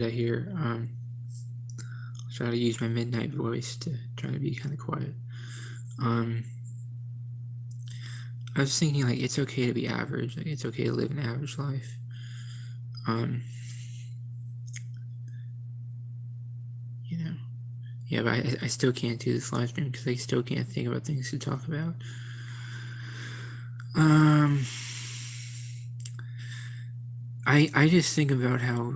here. I'll try to use my midnight voice to try to be kind of quiet. I was thinking like it's okay to be average. Like it's okay to live an average life. Yeah, but I still can't do this live stream because I still can't think about things to talk about. I just think about how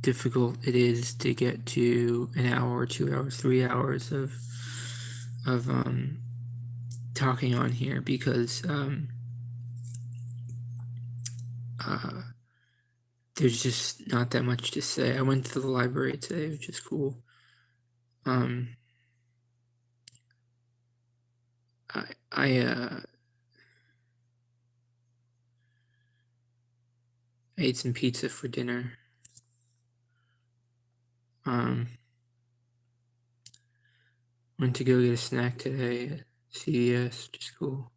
difficult it is to get to an hour, 2 hours, 3 hours of talking on here because there's just not that much to say. I went to the library today, which is cool. I ate some pizza for dinner. Went to go get a snack today at CVS, which is cool.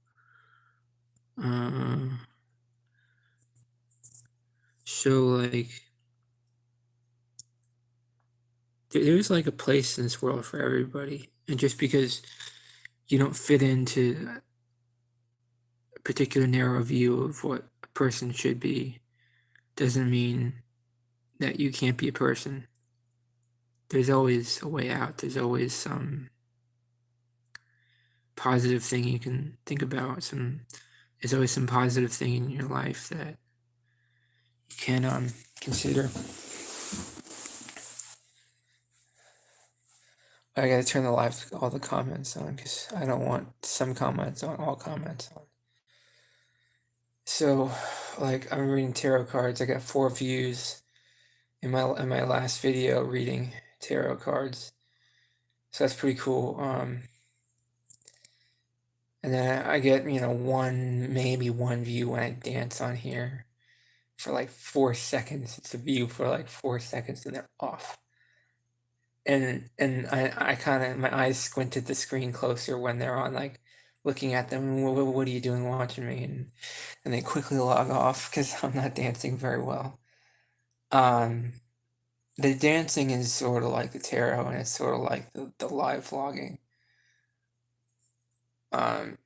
So like there's like a place in this world for everybody, and just because you don't fit into a particular narrow view of what a person should be doesn't mean that you can't be a person. There's always a way out. There's always some positive thing you can think about. There's always some positive thing in your life that you can consider. I gotta turn all the comments on because I don't want some comments on, all comments on. So, like, I'm reading tarot cards. I got 4 views in my last video reading tarot cards, so that's pretty cool. And then I get maybe one view when I dance on here for like 4 seconds. It's a view for like 4 seconds, and they're off. And I kind of my eyes squint at the screen closer when they're on, like looking at them. What are you doing watching me? And they quickly log off because I'm not dancing very well. The dancing is sort of like the tarot, and it's sort of like the live vlogging.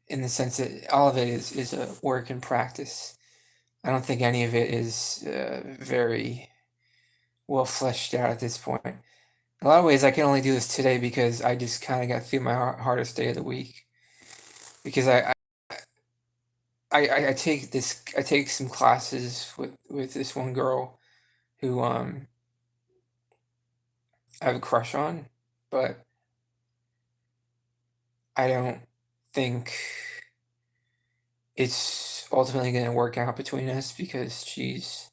In the sense that all of it is a work in practice. I don't think any of it is very well fleshed out at this point. In a lot of ways, I can only do this today because I just kind of got through my hardest day of the week. Because I take some classes with this one girl who I have a crush on, but I don't think it's ultimately going to work out between us because she's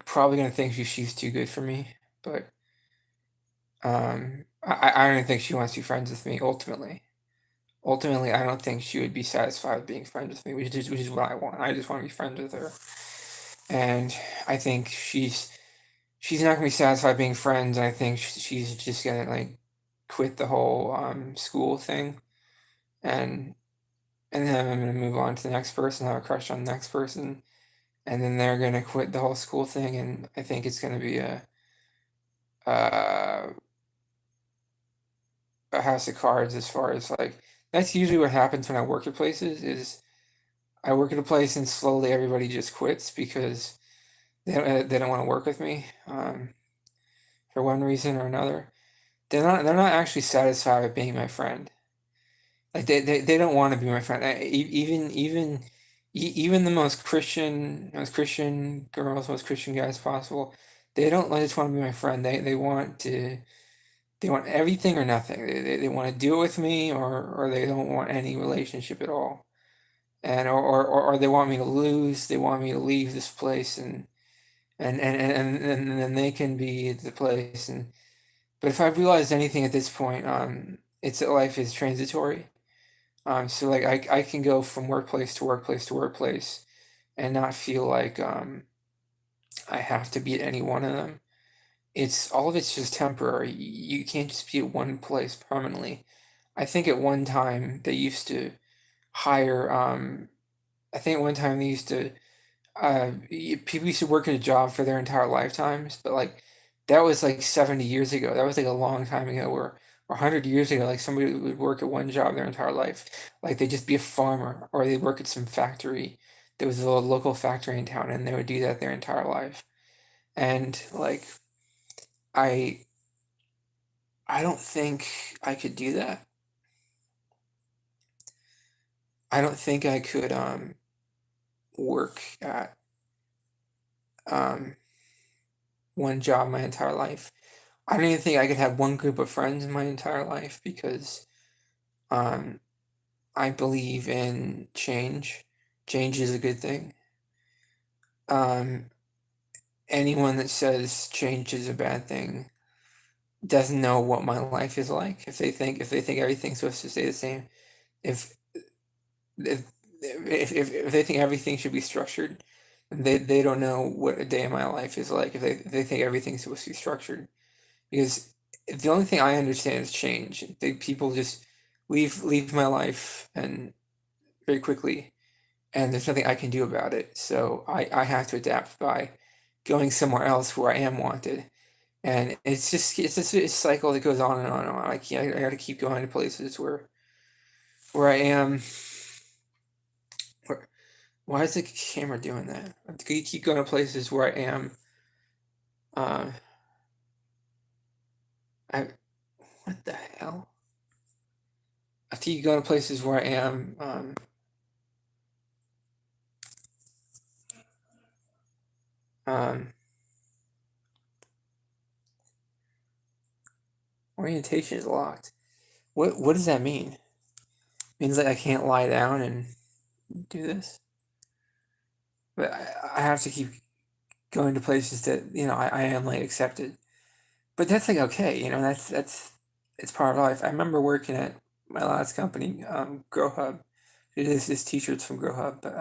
probably going to think she's too good for me. But I don't think she wants to be friends with me ultimately. Ultimately, I don't think she would be satisfied with being friends with me, which is what I want. I just want to be friends with her. And I think she's not gonna be satisfied being friends. I think she's just gonna like quit the whole school thing, and then I'm gonna move on to the next person, have a crush on the next person, and then they're gonna quit the whole school thing, and I think it's gonna be uh, a house of cards. As far as like that's usually what happens when I work at places. Is I work at a place and slowly everybody just quits because they don't want to work with me for one reason or another. They're not actually satisfied with being my friend. Like they don't want to be my friend. Even the most Christian girls, most Christian guys possible, they don't just want to be my friend. They want everything or nothing. They want to deal with me or they don't want any relationship at all. And or they want me to lose. They want me to leave this place and then they can be at the place. And but if I've realized anything at this point, it's that life is transitory. So like I can go from workplace to workplace to workplace and not feel like I have to be at any one of them. It's all of it's just temporary. You can't just be at one place permanently. I think at one time they used to hire. I think at one time they used to. People used to work at a job for their entire lifetimes, but like that was like 70 years ago. That was like a long time ago, or 100 years ago, like somebody would work at one job their entire life. Like they'd just be a farmer, or they'd work at some factory. There was a local factory in town, and they would do that their entire life. And like I I don't think I could do that. I don't think I could work at um one job my entire life. I don't even think I could have one group of friends in my entire life because um I believe in change. Change is a good thing. Um, Anyone that says change is a bad thing doesn't know what my life is like. If they think everything's supposed to stay the same, if if if they think everything should be structured, they don't know what a day in my life is like. If they think everything's supposed to be structured, because the only thing I understand is change. People just leave my life and very quickly, and there's nothing I can do about it. So I have to adapt by going somewhere else where I am wanted. And it's just a cycle that goes on and on and on. I got to keep going to places where I am. Where, why is the camera doing that? I have to keep going to places where I am. Uh, I what the hell? I have to keep going to places where I am. Um, Orientation is locked. What does that mean? Means like I can't lie down and do this? But I have to keep going to places that I am like accepted. But that's like okay, that's it's part of life. I remember working at my last company, Grow Hub. It is this t-shirts from Grow Hub. But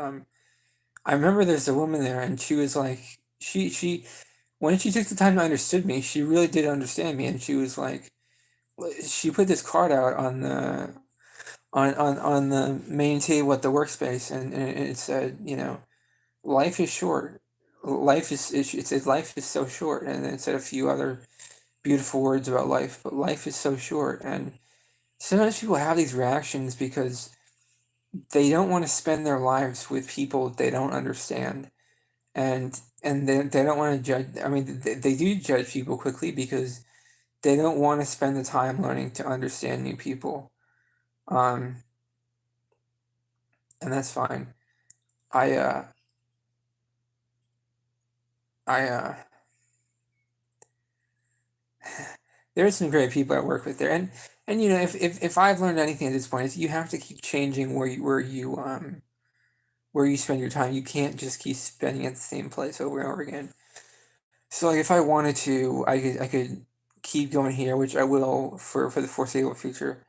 I remember there's a woman there, and she was like, she when she took the time to understood me, she really did understand me, and she was like, she put this card out on the on the main table at the workspace, and it said, life is short. It said life is so short, and then it said a few other beautiful words about life, but life is so short. And sometimes people have these reactions because they don't want to spend their lives with people they don't understand. And they don't want to judge. I mean, they do judge people quickly because they don't want to spend the time learning to understand new people. Um, and that's fine. I, uh, I, there's some great people I work with there, and if I've learned anything at this point, is you have to keep changing where you spend your time. You can't just keep spending at the same place over and over again. So like if I wanted to, I could keep going here, which I will for the foreseeable future.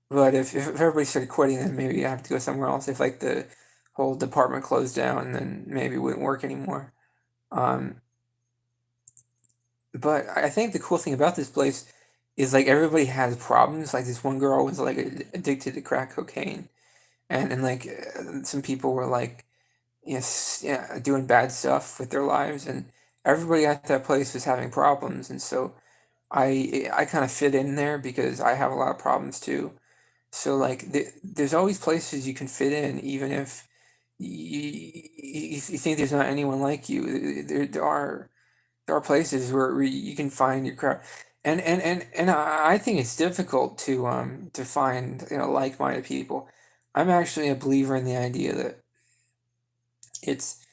But if everybody started quitting, then maybe I have to go somewhere else. If like the whole department closed down, then maybe it wouldn't work anymore. Um, but I think the cool thing about this place is like everybody has problems. Like this one girl was like addicted to crack cocaine, and like some people were like yes, yeah, doing bad stuff with their lives, and everybody at that place was having problems, and so I kind of fit in there because I have a lot of problems too. So like there's always places you can fit in, even if you think there's not anyone like you. There are places where you can find your crowd, and I think it's difficult to find like-minded people. I'm actually a believer in the idea that it's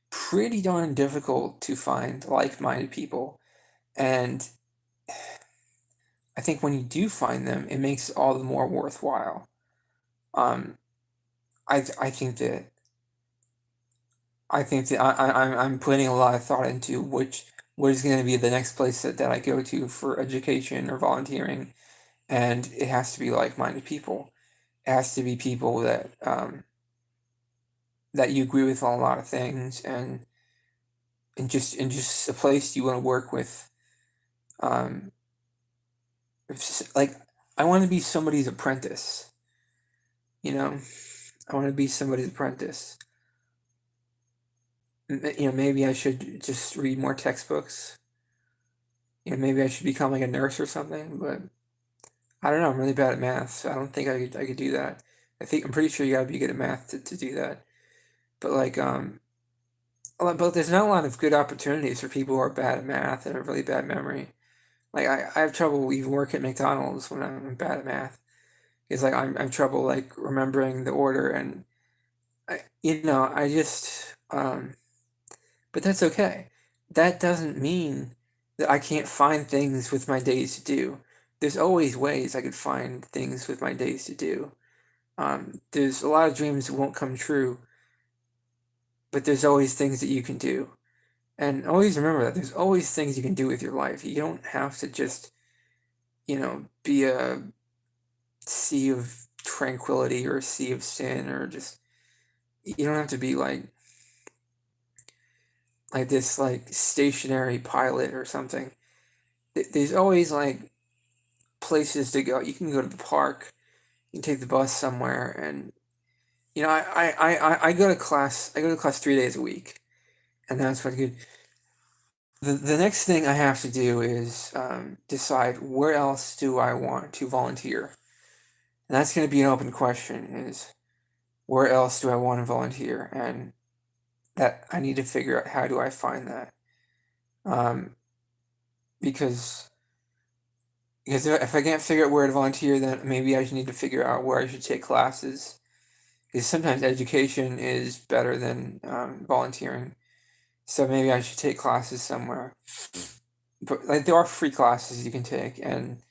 pretty darn difficult to find like-minded people, and I think when you do find them, it makes it all the more worthwhile. Um, I think that I'm putting a lot of thought into what is going to be the next place that I go to for education or volunteering, and it has to be like-minded people. It has to be people that you agree with on a lot of things, and just a place you want to work with. Um, like I want to be somebody's apprentice. You know, I want to be somebody's apprentice. Maybe I should just read more textbooks. maybe I should become like a nurse or something, but I don't know. I'm really bad at math, so I don't think I could do that. I'm pretty sure you gotta be good at math to do that. But like but there's not a lot of good opportunities for people who are bad at math and have really bad memory. Like I have trouble even working at McDonald's when I'm bad at math. It's like I have trouble like remembering the order, and I just but that's okay. That doesn't mean that I can't find things with my days to do. There's always ways I could find things with my days to do. There's a lot of dreams that won't come true, but there's always things that you can do. And always remember that there's always things you can do with your life. You don't have to just, be a sea of tranquility or a sea of sin, or just, you don't have to be like this like stationary pilot or something. There's always like places to go. You can go to the park, you can take the bus somewhere, and I go to class. I go to class 3 days a week, and that's what good. The next thing I have to do is decide where else do I want to volunteer, and that's going to be an open question. Is where else do I want to volunteer, and that I need to figure out how do I find that, um, because if I can't figure out where to volunteer, then maybe I should need to figure out where I should take classes. Because sometimes education is better than volunteering. So maybe I should take classes somewhere. But like there are free classes you can take, and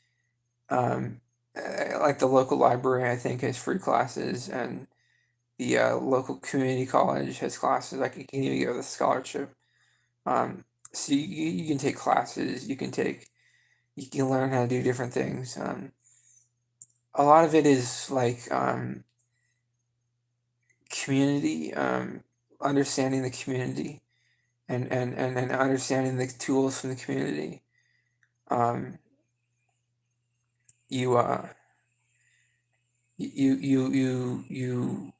like the local library, I think, has free classes, and the local community college has classes. Like you can even get with a scholarship. Um, so you can take classes. You can learn how to do different things. A lot of it is like community, understanding the community, and understanding the tools from the community. Um, you you you you you,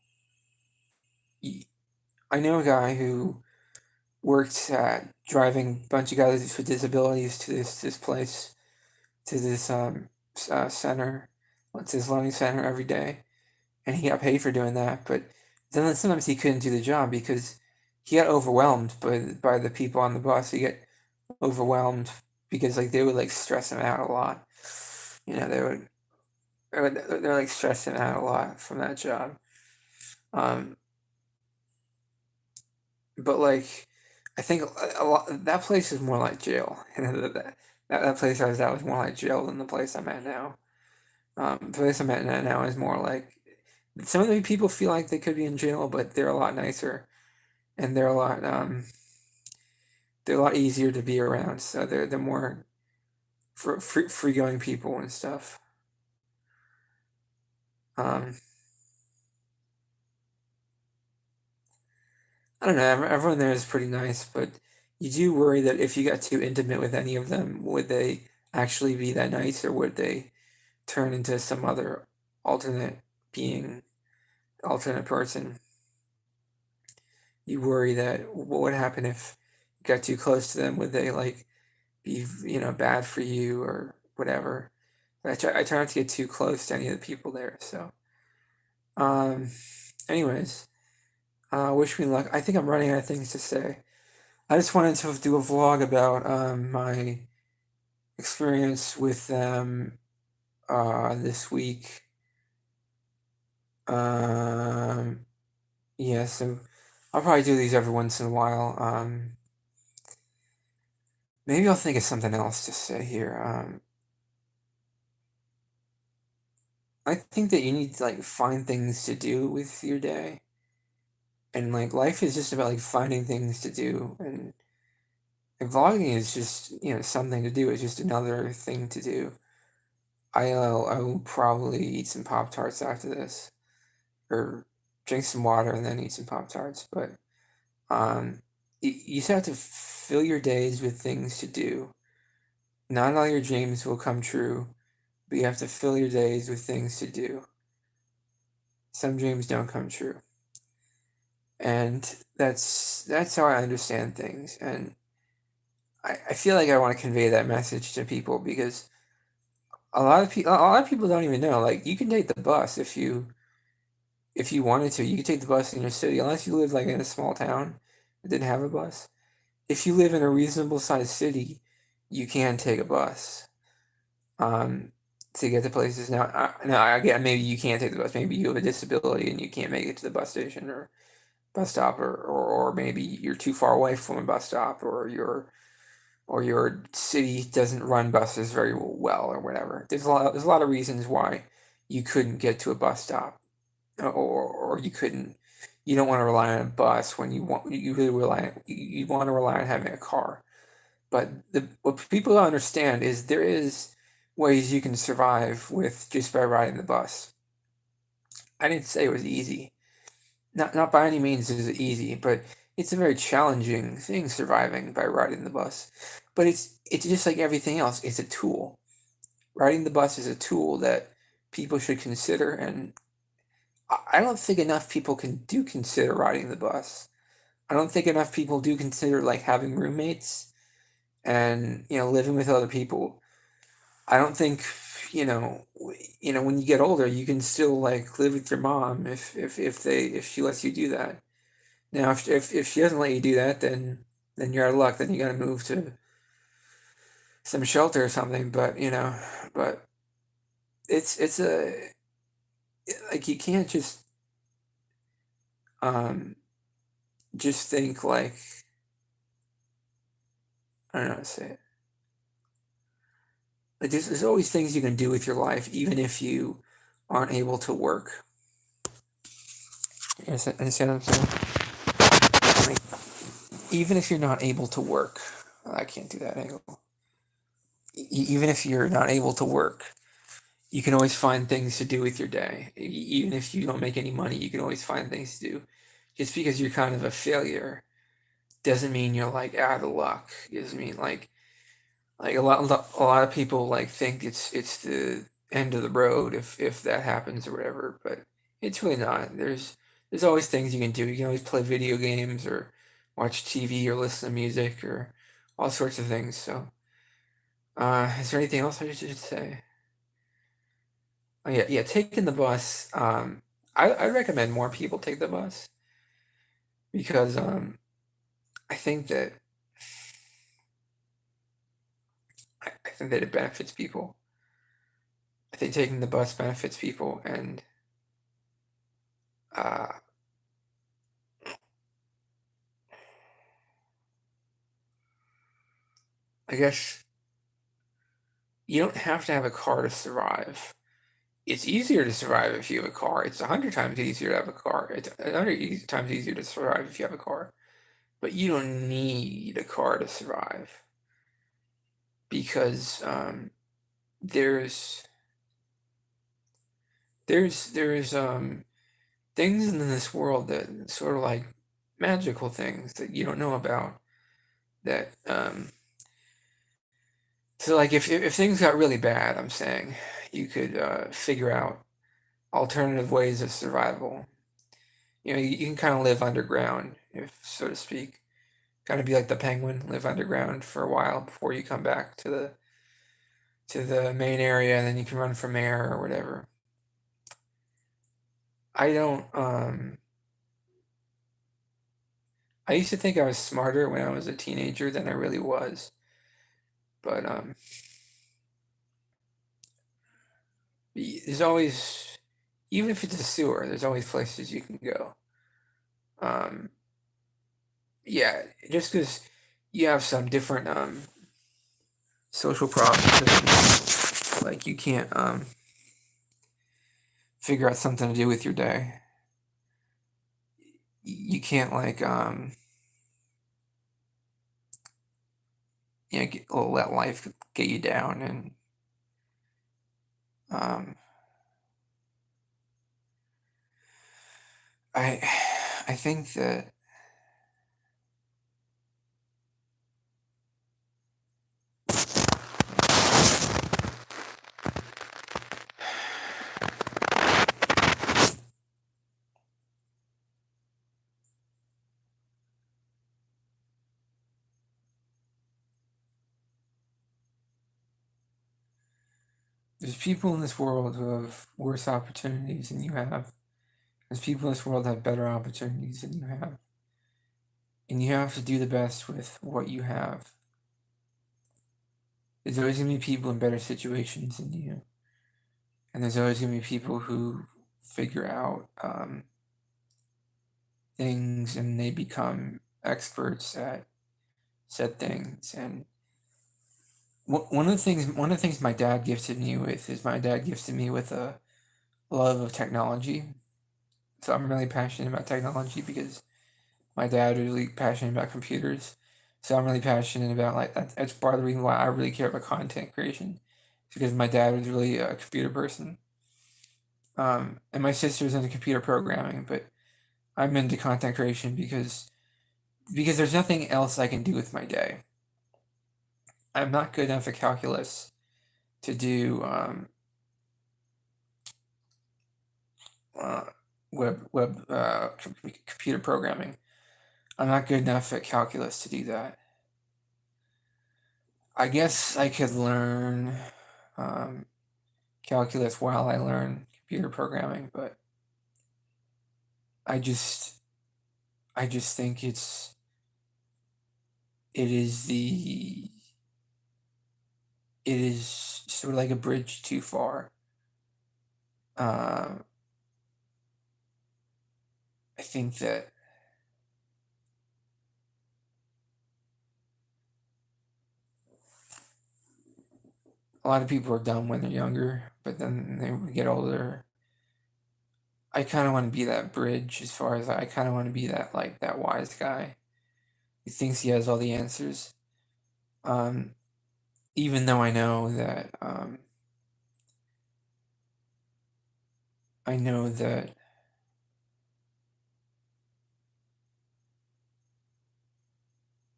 you I know a guy who worked at driving a bunch of guys with disabilities to this place, to this center, what's his learning center every day, and he got paid for doing that. But then sometimes he couldn't do the job because he got overwhelmed by the people on the bus. He get overwhelmed because like they would like stress him out a lot. They're like stressing out a lot from that job. Um, but like I think a lot that place is more like jail. That place I was at was more like jail than the place I'm at now. The place I'm at now is more like some of the people feel like they could be in jail, but they're a lot nicer, and they're a lot easier to be around. So they're more free going people and stuff. Um, I don't know. Everyone there is pretty nice, but you do worry that if you got too intimate with any of them, would they actually be that nice, or would they turn into some other alternate being, alternate person? You worry that what would happen if you got too close to them? Would they like be bad for you or whatever? I try not to get too close to any of the people there. So, um, anyways, wish me luck. I think I'm running out of things to say. I just wanted to do a vlog about my experience with them this week. Um, yeah, so I'll probably do these every once in a while. Maybe I'll think of something else to say here. I think that you need to like find things to do with your day, and like life is just about like finding things to do, and vlogging is just something to do. It's just another thing to do. I will probably eat some Pop Tarts after this, or drink some water and then eat some Pop Tarts. But you just have to fill your days with things to do. Not all your dreams will come true, but you have to fill your days with things to do. Some dreams don't come true, and that's how I understand things. And I feel like I want to convey that message to people because a lot of people don't even know. Like you can take the bus if you wanted to. You could take the bus in your city, unless you live like in a small town that didn't have a bus. If you live in a reasonable sized city, you can take a bus um, to get to places. Now I get maybe you can't take the bus. Maybe you have a disability and you can't make it to the bus station or bus stop, or maybe you're too far away from a bus stop, or your city doesn't run buses very well, or whatever. There's a lot of reasons why you couldn't get to a bus stop, or you don't want to rely on a bus when you want to rely on having a car. But what people don't understand is there is ways you can survive with just by riding the bus. I didn't say it was easy. Not by any means is it easy, but it's a very challenging thing surviving by riding the bus. But it's just like everything else. It's a tool. Riding the bus is a tool that people should consider, and I don't think enough people do consider riding the bus. I don't think enough people do consider like having roommates and living with other people. I don't think when you get older, you can still like live with your mom if she lets you do that. Now, if she doesn't let you do that, then you're out of luck. Then you got to move to some shelter or something. But it's a like you can't um just think like I don't know how to say it. Like there's always things you can do with your life, even if you aren't able to work. You understand what I'm saying? Like even if you're not able to work, I can't do that angle. Even if you're not able to work, you can always find things to do with your day. Even if you don't make any money, you can always find things to do. Just because you're kind of a failure doesn't mean you're like out of luck. It doesn't mean like a lot of people like think it's the end of the road if that happens or whatever, but it's really not. There's always things you can do. You can always play video games or watch TV or listen to music or all sorts of things. So, is there anything else I should say? Oh yeah, yeah. Taking the bus. I recommend more people take the bus because I think that I think that it benefits people. I think taking the bus benefits people, and uh, I guess you don't have to have a car to survive. It's easier to survive if you have a car. It's 100 times easier to have a car. It's 100 times easier to survive if you have a car. But you don't need a car to survive because there's there's things in this world that sort of like magical things that you don't know about that so like if things got really bad, I'm saying you could figure out alternative ways of survival. You can kind of live underground, if so to speak. Kind of be like the penguin, live underground for a while before you come back to the main area, and then you can run from there or whatever. I don't I used to think I was smarter when I was a teenager than I really was. But there's always, even if it's a sewer, there's always places you can go. Um, yeah, just because you have some different social problems, like you can't figure out something to do with your day. You can't like let life get you down, and um, I I think that There's people in this world who have worse opportunities than you have. There's people in this world that have better opportunities than you have. And you have to do the best with what you have. There's always going to be people in better situations than you. And there's always going to be people who figure out things and they become experts at said things. And one of the things my dad gifted me with is my dad gifted me with a love of technology. So I'm really passionate about technology because my dad was really passionate about computers. So I'm really passionate about like that's part of the reason why I really care about content creation. It's because my dad was really a computer person. And my sister's into computer programming, but I'm into content creation because there's nothing else I can do with my day. I'm not good enough at calculus to do uh, computer programming. I'm not good enough at calculus to do that. I guess I could learn calculus while I learn computer programming, but I just think it is the it is sort of like a bridge too far. I think that a lot of people are dumb when they're younger, but then they get older. I kind of want to be that bridge as far as I kind of want to be that like that wise guy who thinks he has all the answers. Um, Even though I know that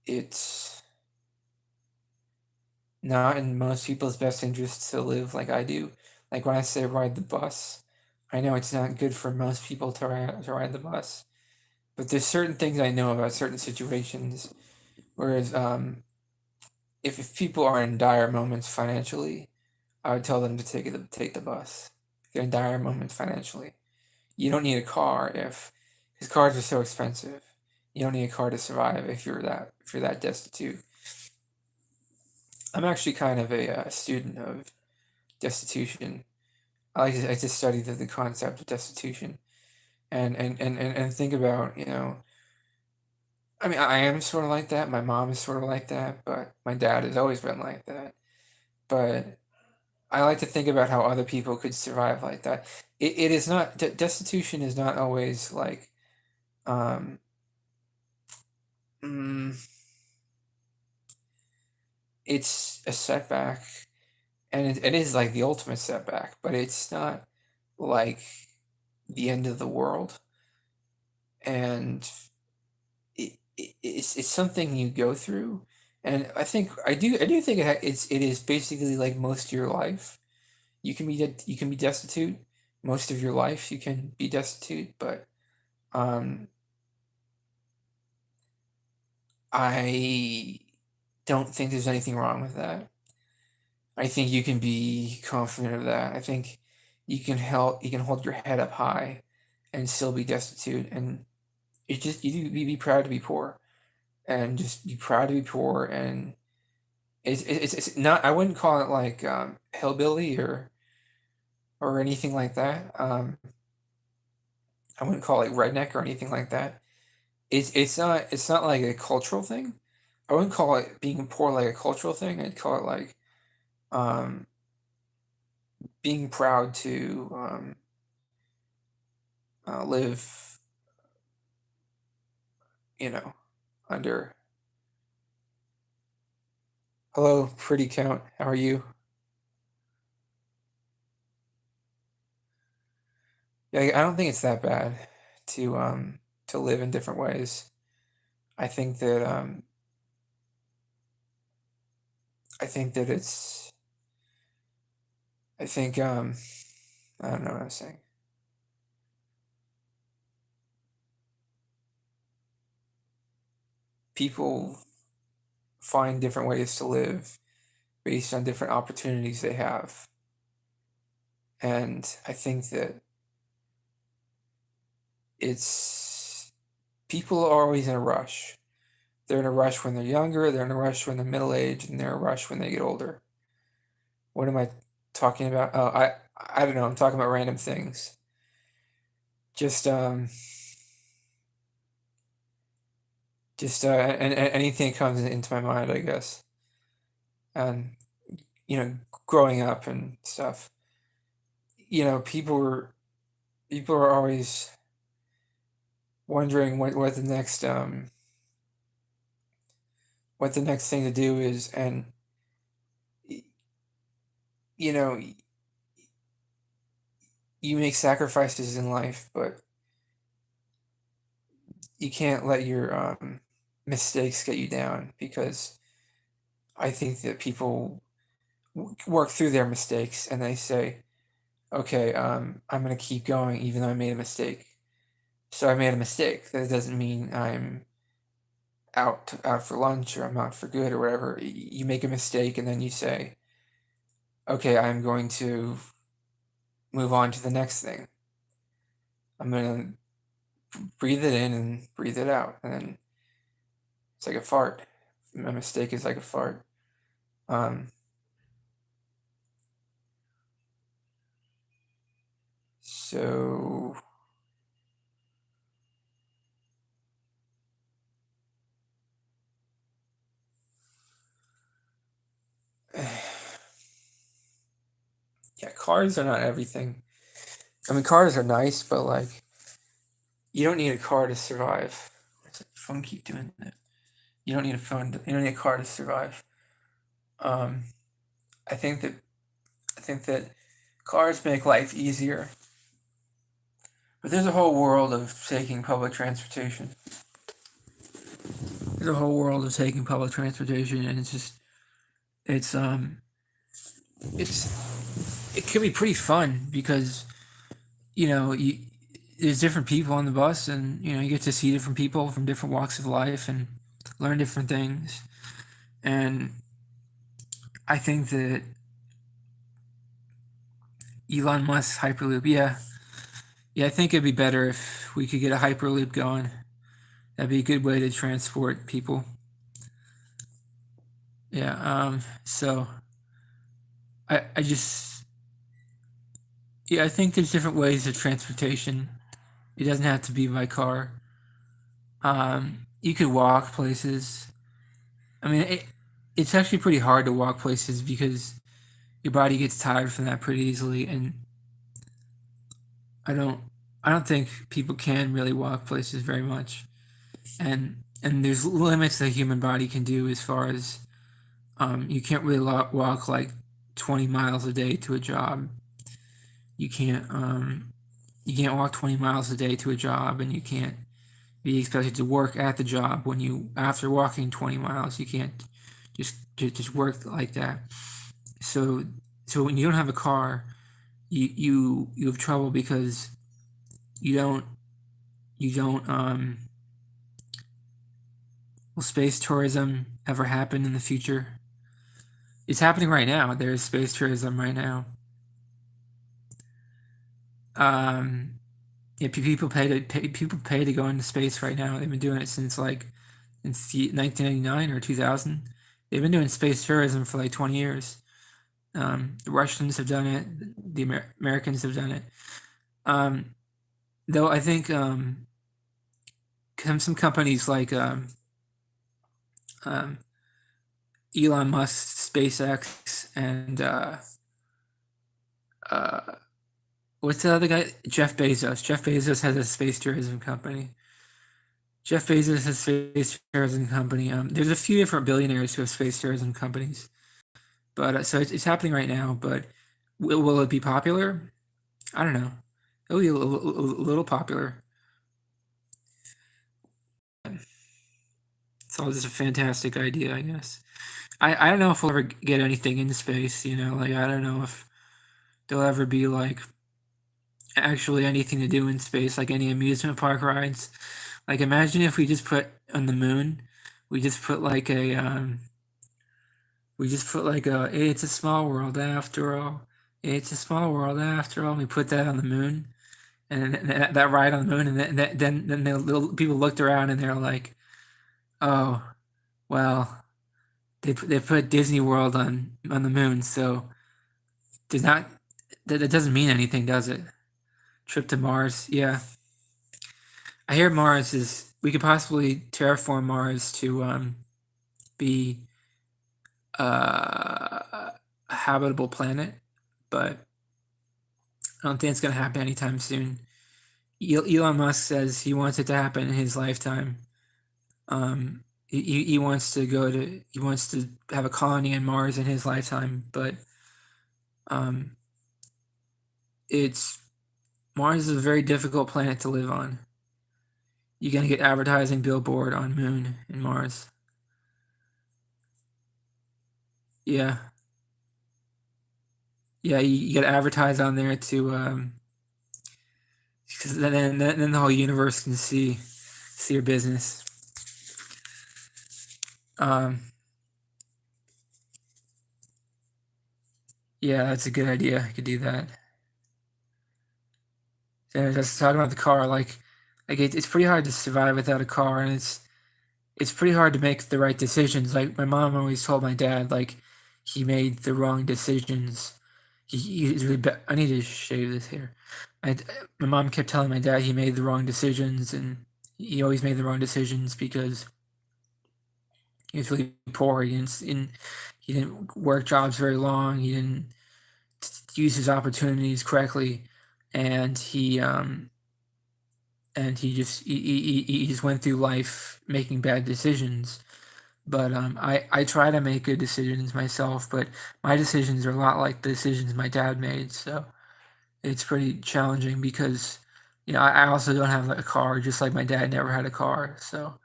it's not in most people's best interest to live like I do. Like when I say ride the bus, I know it's not good for most people to ride the bus. But there's certain things I know about certain situations. Whereas if people are in dire moments financially, I would tell them to take the bus. If they're in dire moments financially. You don't need a car if because cars are so expensive. You don't need a car to survive if you're that destitute. I'm actually kind of a student of destitution. I like to study the concept of destitution and think about, I mean, I am sort of like that. My mom is sort of like that, but my dad has always been like that. But I like to think about how other people could survive like that. It is not, destitution is not always like, um, mm, it's a setback, and it is like the ultimate setback, but it's not like the end of the world. And it's something you go through, and I do think it is basically like most of your life. You can be destitute most of your life. You can be destitute, but um, I don't think there's anything wrong with that. I think you can be confident of that. I think you can hold your head up high and still be destitute, and it just be proud to be poor and just be proud to be poor. And it's not, I wouldn't call it like hillbilly or anything like that. I wouldn't call it redneck or anything like that. It's not like a cultural thing. I wouldn't call it being poor like a cultural thing. I'd call it like um, being proud to live, you know, under. Hello, pretty count. How are you? Yeah, I don't think it's that bad to live in different ways. I think that I think that it's I think I don't know what I'm saying. People find different ways to live based on different opportunities they have. And I think that it's people are always in a rush. They're in a rush when they're younger, they're in a rush when they're middle aged, and they're in a rush when they get older. What am I talking about? Oh, I don't know. I'm talking about random things. Just and anything comes into my mind, I guess. And you know, growing up and stuff. You know, people are always wondering what the next thing to do is, and y- you know, you make sacrifices in life, but you can't let your mistakes get you down, because I think that people work through their mistakes and they say, okay, I'm going to keep going even though I made a mistake. So I made a mistake. That doesn't mean I'm out for lunch or I'm out for good or whatever. You make a mistake and then you say, okay, I'm going to move on to the next thing. I'm going to breathe it in and breathe it out. And then it's like a fart. A mistake is like a fart. Um, so yeah, cars are not everything. I mean, cars are nice, but like, you don't need a car to survive. What's the phone keep doing that? You don't need a phone. You don't need a car to survive. Um, I think that I think that cars make life easier, but there's a whole world of taking public transportation. There's a whole world of taking public transportation, and it's um it can be pretty fun because there's different people on the bus, and you get to see different people from different walks of life and learn different things. And I think that Elon Musk's Hyperloop, yeah, I think it'd be better if we could get a Hyperloop going. That'd be a good way to transport people. Yeah. So I just yeah, I think there's different ways of transportation. It doesn't have to be by car. You could walk places. I mean, it's actually pretty hard to walk places because your body gets tired from that pretty easily, and I don't I don't think people can really walk places very much. And there's limits the human body can do as far as you can't really walk like 20 miles a day to a job. You can't you can't walk 20 miles a day to a job, and you can't be expected to work at the job when you after walking 20 miles. You can't just work like that. So so when you don't have a car, you have trouble because you don't you don't will space tourism ever happen in the future? It's happening right now. There's space tourism right now. Um, yeah, people pay to go into space right now. They've been doing it since like since 1999 or 2000. They've been doing space tourism for like 20 years. The Russians have done it. The Americans have done it. Um, though I think some companies like um, Elon Musk, SpaceX, and uh, what's the other guy? Jeff Bezos. Jeff Bezos has a space tourism company. Jeff Bezos has a space tourism company. There's a few different billionaires who have space tourism companies, but so it's happening right now. But will it be popular? I don't know. It'll be little popular. It's all just a fantastic idea, I guess. I don't know if we'll ever get anything into space. Like I don't know if there'll ever be like actually anything to do in space, like any amusement park rides. Like imagine if we just put on the moon, we just put like a it's a small world after all. It's a small world after all. We put that on the moon, and that ride on the moon, and then the little people looked around and they're like, "Oh, well, they put Disney World on the moon, so does not that doesn't mean anything, does it? Trip to Mars, yeah. I hear Mars is we could possibly terraform Mars to be a habitable planet, but I don't think it's gonna happen anytime soon. Elon Musk says he wants it to happen in his lifetime. He wants to he wants to have a colony on Mars in his lifetime, but um, it's Mars is a very difficult planet to live on. You're gonna get advertising billboard on Moon and Mars. Yeah, yeah, you got to advertise on there to because then the whole universe can see your business. Um, yeah, that's a good idea. I could do that. Yeah, just talking about the car, it's pretty hard to survive without a car, and it's pretty hard to make the right decisions. Like my mom always told my dad, like he made the wrong decisions. He's really bad. I need to shave this hair. I, my mom kept telling my dad he made the wrong decisions, and he always made the wrong decisions because he was really poor. He didn't work jobs very long. He didn't use his opportunities correctly, and he just went through life making bad decisions. But I try to make good decisions myself, but my decisions are a lot like the decisions my dad made. So it's pretty challenging because I also don't have a car, just like my dad never had a car. So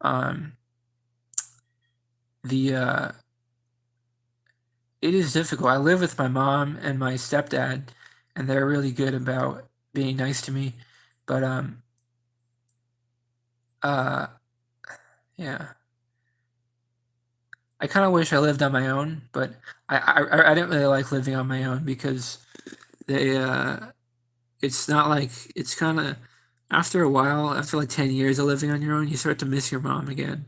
um, the it is difficult. I live with my mom and my stepdad, and they're really good about being nice to me. But uh, yeah, I kind of wish I lived on my own, but I didn't really like living on my own because they it's not like it's kind of after a while, after like 10 years of living on your own, you start to miss your mom again.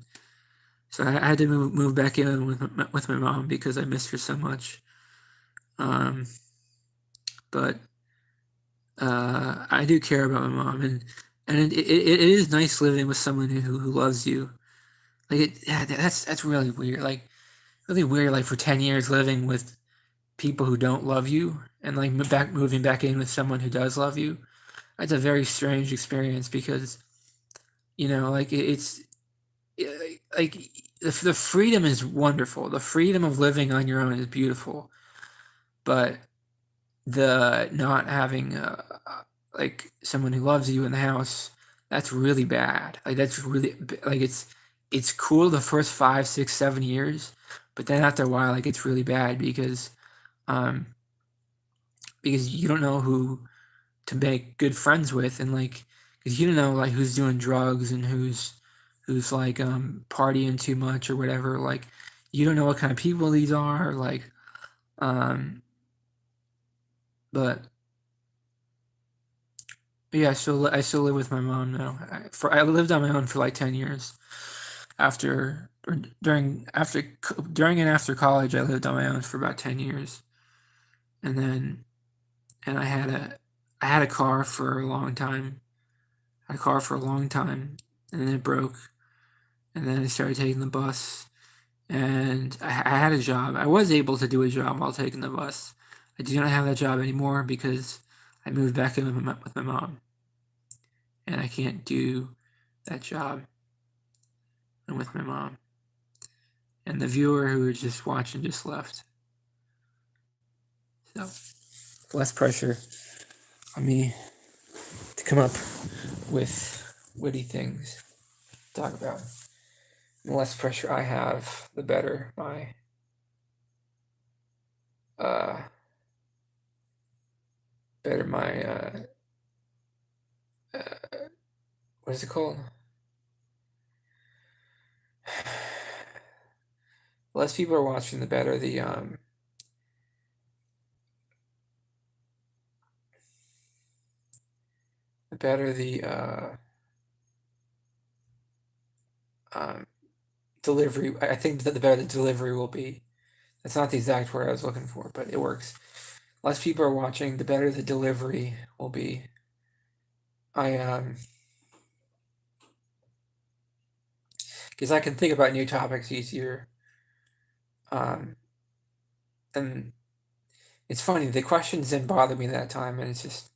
So I had to move back in with my mom because I missed her so much. Um, but I do care about my mom, and it is nice living with someone who loves you. Yeah, that's really weird. Like really weird. Like for 10 years living with people who don't love you, and like moving back in with someone who does love you. That's a very strange experience because like it's like the freedom is wonderful. The freedom of living on your own is beautiful, but the not having like someone who loves you in the house, that's really bad. Like that's really like it's cool the first 5, 6, 7 years, but then after a while, like it's really bad um because you don't know who to make good friends with, and like because you don't know like who's doing drugs and who's like partying too much or whatever. Like you don't know what kind of people these are. Like um, but yeah, I still live with my mom now. I lived on my own for like 10 years. After or during and after college, I lived on my own for about 10 years, and then and I had a car for a long time. I had a car for a long time, and then it broke, and then I started taking the bus, and I had a job. I was able to do a job while taking the bus. I do not have that job anymore because I moved back in with my mom, and I can't do that job with my mom. And the viewer who was just watching just left. So less pressure on me to come up with witty things to talk about. The less pressure I have, the better uh my what is it called? The less people are watching, the better the better the um, delivery. I think that the better the delivery will be. That's not the exact word I was looking for, but it works. Less people are watching, the better the delivery will be. I because I can think about new topics easier. Um, and it's funny, the questions didn't bother me that time, and it's just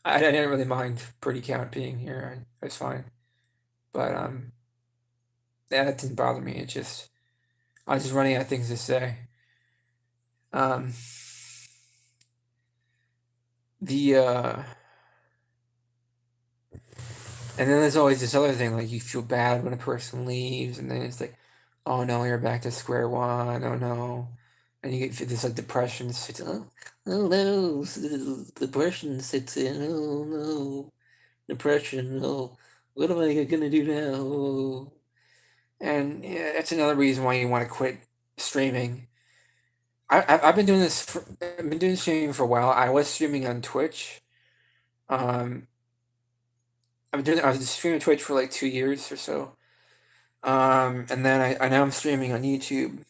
I didn't really mind Pretty Count being here. It's fine, but yeah, that didn't bother me. It just I was just running out of things to say. Um, the and then there's always this other thing, like you feel bad when a person leaves, and then it's like, oh no, you're back to square one. Oh no, and you get this like depression sits. Oh no, depression sits in. Oh no, depression. Oh, what am I gonna do now? Oh. And yeah, that's another reason why you want to quit streaming. I've been doing this. I've been doing streaming for a while. I was streaming on Twitch. Um, I was streaming Twitch for like 2 years or so. And then I now I'm streaming on YouTube.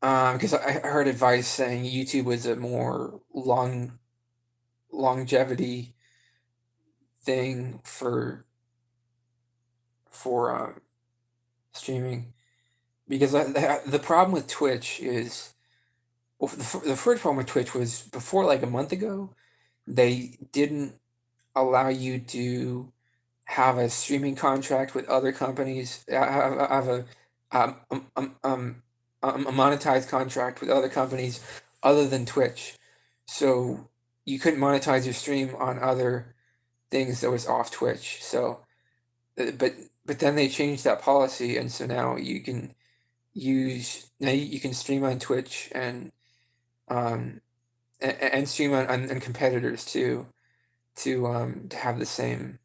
Because I heard advice saying YouTube was a more longevity thing for streaming. Because the problem with Twitch is, well, the first problem with Twitch was before like a month ago, they didn't allow you to have a streaming contract with other companies. Have um, um, um, um, a monetized contract with other companies other than Twitch. So you couldn't monetize your stream on other things that was off Twitch. So, but then they changed that policy, and so now you can you can stream on Twitch um and stream on competitors too to have the same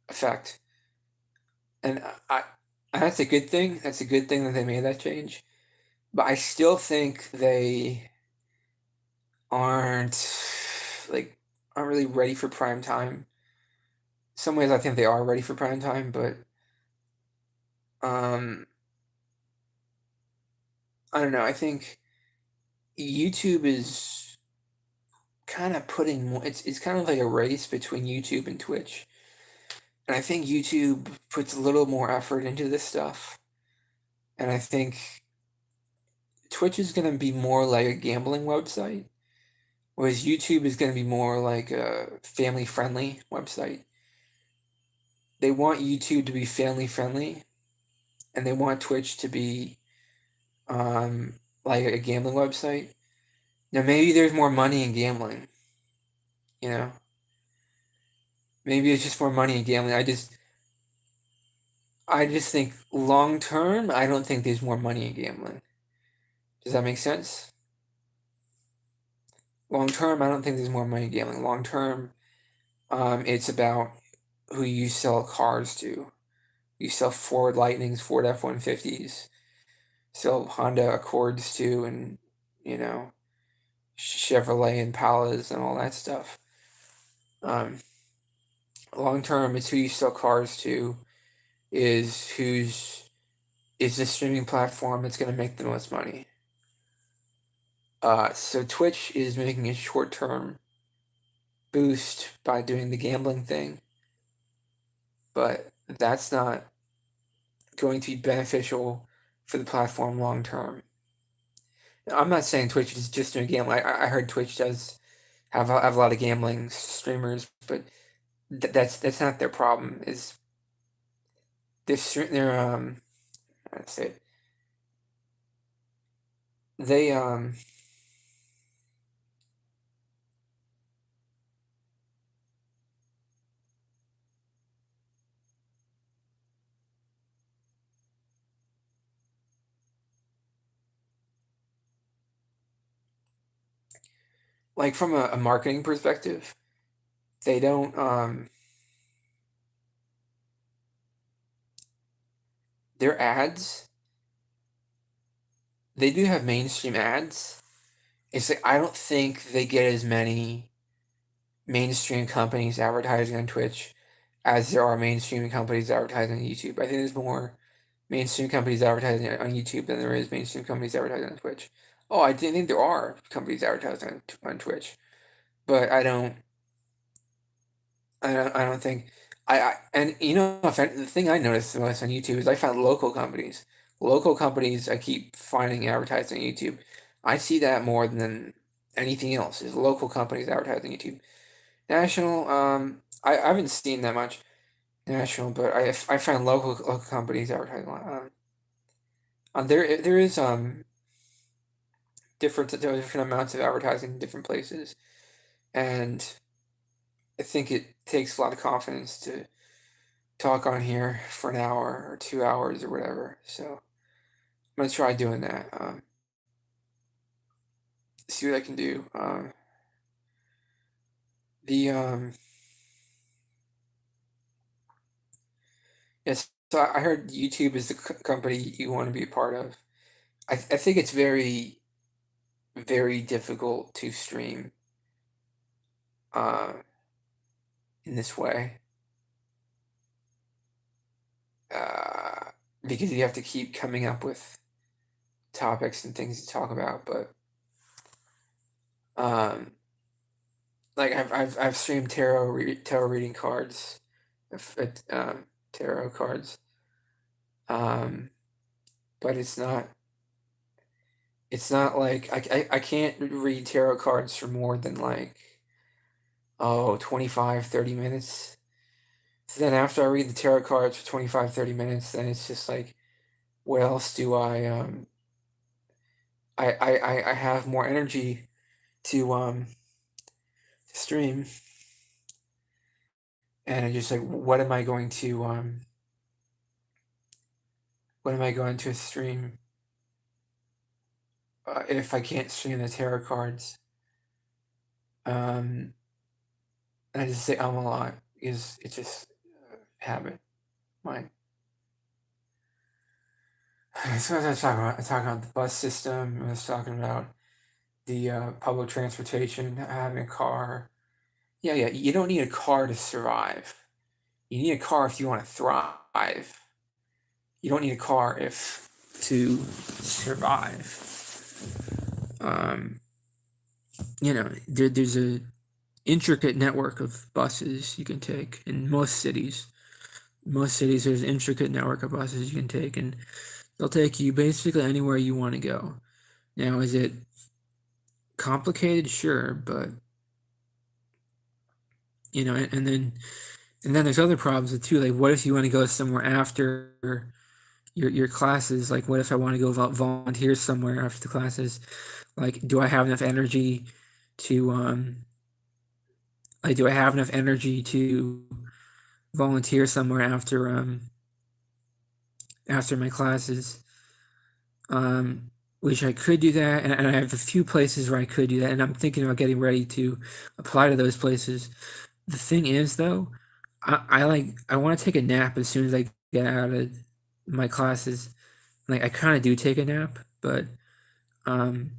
effect. And and that's a good thing. That's a good thing that they made that change. But I still think they aren't like aren't really ready for prime time. Some ways I think they are ready for prime time, but um I don't know. I think YouTube is kind of putting more it's kind of like a race between YouTube and Twitch. And I think YouTube puts a little more effort into this stuff. And I think Twitch is going to be more like a gambling website, whereas YouTube is going to be more like a family friendly website. They want YouTube to be family friendly, and they want Twitch to be um, like a gambling website. Now, maybe there's more money in gambling, you know? Maybe it's just more money in gambling. I just think long term, I don't think there's more money in gambling. Does that make sense? Long term, I don't think there's more money in gambling. Long term, it's about who you sell cars to. You sell Ford Lightnings, Ford F-150s, sell Honda Accords to, and you know Chevrolet Impalas and all that stuff. Um, Long term, it's who you sell cars to. Is the streaming platform that's going to make the most money. So Twitch is making a short term boost by doing the gambling thing, but that's not going to be beneficial for the platform long term. I'm not saying Twitch is just doing gambling. I heard Twitch does have a lot of gambling streamers, but that's not their problem. Is they're how to say it? They like from a marketing perspective, they don't their ads. They do have mainstream ads, it's like I don't think they get as many mainstream companies advertising on Twitch as there are mainstream companies advertising on YouTube. I think there's more mainstream companies advertising on YouTube than there is mainstream companies advertising on Twitch. Oh, I didn't think there are companies advertising on Twitch, but I don't think and you know the thing I noticed the most on YouTube is I found local companies. Local companies I keep finding advertising on YouTube. I see that more than anything else is local companies advertising YouTube. National, I haven't seen that much national, but I find local companies advertising a lot. There is different amounts of advertising in different places, and I think it takes a lot of confidence to talk on here for an hour or 2 hours or whatever. So I'm gonna try doing that. See what I can do. The Yes, so I heard YouTube is the company you want to be a part of. I think it's very difficult to stream uh, in this way uh, because you have to keep coming up with topics and things to talk about. But um, like I've streamed tarot reading cards, tarot cards, um, but it's not like I can't read tarot cards for more than like 25 30 minutes. So then after I read the tarot cards for 25 30 minutes, then it's just like, what else do I have more energy to stream, and I'm just like, what am I going to stream if I can't stream the tarot cards? And I just say a lot because it's just habit, mine. So as I was talking about the bus system. I was talking about the public transportation, having a car. Yeah, yeah. You don't need a car to survive. You need a car if you want to thrive. You don't need a car if to survive. Um, there's a intricate network of buses you can take in most cities. Most cities, there's an intricate network of buses you can take, and they'll take you basically anywhere you want to go. Now, is it complicated? Sure, but and then there's other problems too. Like, what if you want to go somewhere after your classes? Like, what if I want to go volunteer somewhere after the classes? Like, do I have enough energy to do I have enough energy to volunteer somewhere after my classes? Which I could do that, and I have a few places where I could do that, and I'm thinking about getting ready to apply to those places. The thing is, though, I want to take a nap as soon as I get out of my classes. Like, I kind of do take a nap, but um,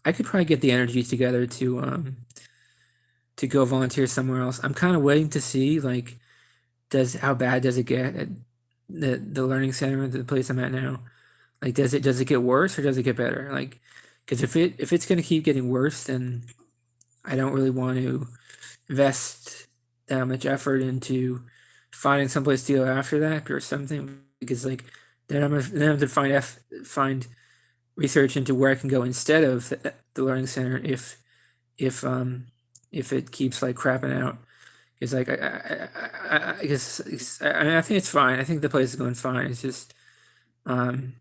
I could probably get the energy together to go volunteer somewhere else. I'm kind of waiting to see, like, does how bad does it get at the learning center, the place I'm at now? Like, does it get worse or does it get better? Like, because if it's gonna keep getting worse, then I don't really want to invest that much effort into finding someplace to go after that or something. Because like then I'm to find research into where I can go instead of the learning center if it keeps like crapping out. It's like I guess I mean I think it's fine. I think the place is going fine. It's just um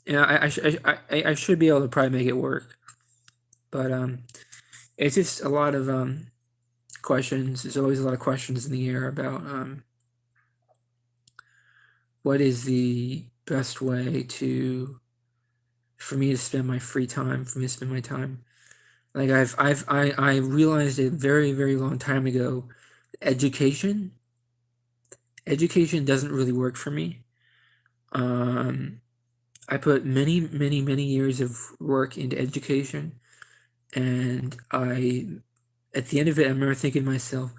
I should be able to probably make it work, but it's just a lot of questions. There's always a lot of questions in the air about what is the best way to for me to spend my free time, for me to spend my time. Like I realized a very long time ago, education education doesn't really work for me. I put many years of work into education, And at the end of it, I remember thinking to myself,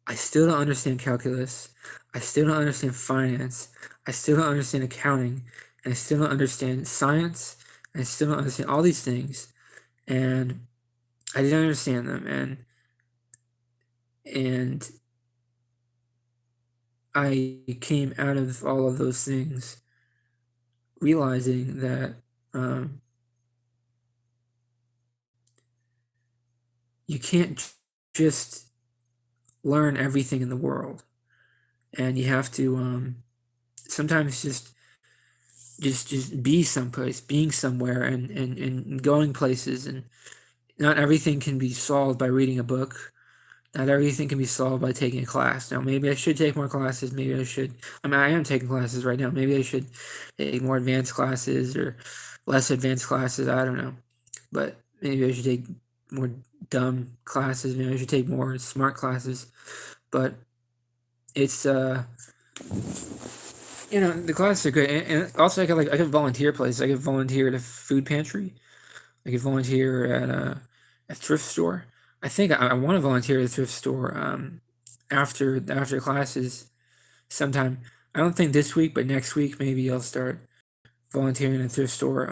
I still don't understand calculus. I still don't understand finance. I still don't understand accounting. And I still don't understand science. And I still don't understand all these things. And I didn't understand them. And I came out of all of those things realizing that you can't just learn everything in the world, and you have to sometimes just be someplace, being somewhere, and going places, and not everything can be solved by reading a book. Not everything can be solved by taking a class. Now, maybe I should take more classes. Maybe I should. I mean, I am taking classes right now. Maybe I should take more advanced classes or less advanced classes. I don't know. But maybe I should take more dumb classes. Maybe I should take more smart classes. But it's the classes are good, and also I could volunteer places. I could volunteer at a food pantry. I could volunteer at a thrift store. I think I want to volunteer at a thrift store after classes sometime. I don't think this week, but next week maybe I'll start volunteering at a thrift store.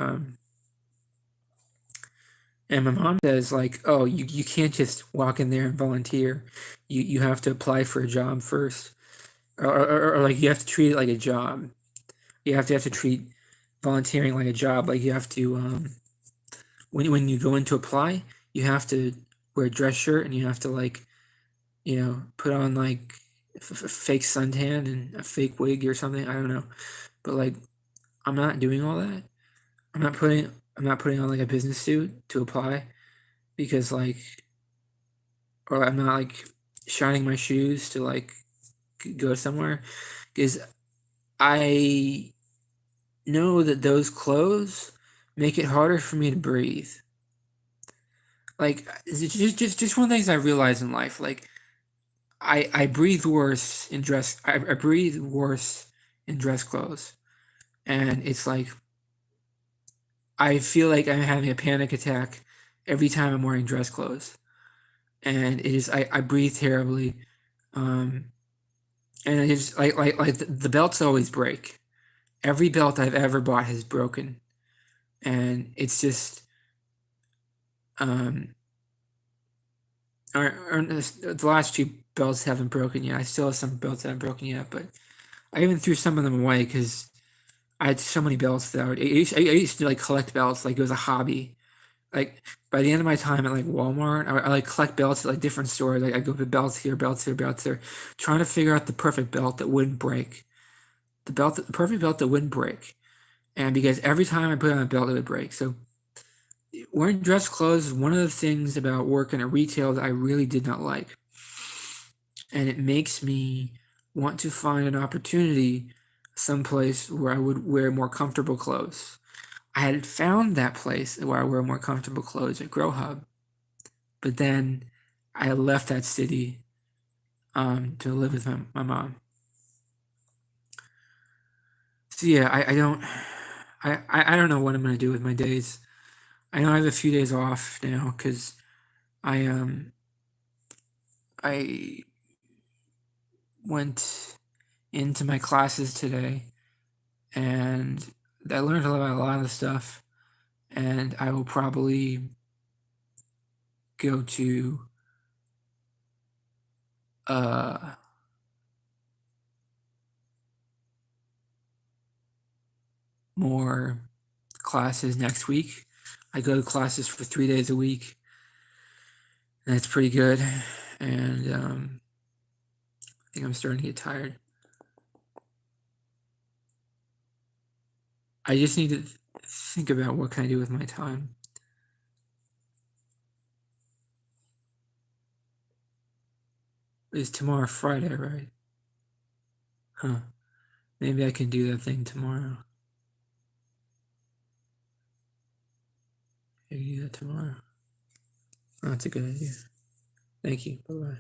And my mom says like, oh, you can't just walk in there and volunteer. You have to apply for a job first, or like you have to treat it like a job. You have to treat volunteering like a job. Like you have to when you go in to apply, you have to wear a dress shirt and you have to like put on like a fake suntan and a fake wig or something. I don't know, but like I'm not doing all that. I'm not putting on like a business suit to apply because like, or I'm not like shining my shoes to like go somewhere because I know that those clothes make it harder for me to breathe. Like it's just one of the things I realize in life. Like I breathe worse in dress. I breathe worse in dress clothes, and it's like I feel like I'm having a panic attack every time I'm wearing dress clothes, and it is I breathe terribly, um, and I just like the belts always break. Every belt I've ever bought has broken, and it's just um, the last two belts haven't broken yet. I still have some belts that haven't broken yet, but I even threw some of them away because I had so many belts that I used to like collect belts like it was a hobby. Like by the end of my time at like Walmart, I like collect belts at like different stores. Like I go to belts here, belts here, belts there, trying to figure out the perfect belt that wouldn't break. The perfect belt that wouldn't break. And because every time I put on a belt, it would break. So wearing dress clothes is one of the things about working at retail that I really did not like. And it makes me want to find an opportunity someplace where I would wear more comfortable clothes. I had found that place where I wear more comfortable clothes at Grow Hub, but then I left that city to live with my mom. So yeah, I don't I don't know what I'm gonna do with my days. I know I have a few days off now because I went into my classes today and I learned about a lot of stuff, and I will probably go to uh more classes next week. I go to classes for 3 days a week, and that's pretty good. And I think I'm starting to get tired. I just need to think about what can I do with my time. It's tomorrow Friday, right? Huh. Maybe I can do that thing tomorrow. I can do that tomorrow. Oh, that's a good idea. Thank you. Bye bye.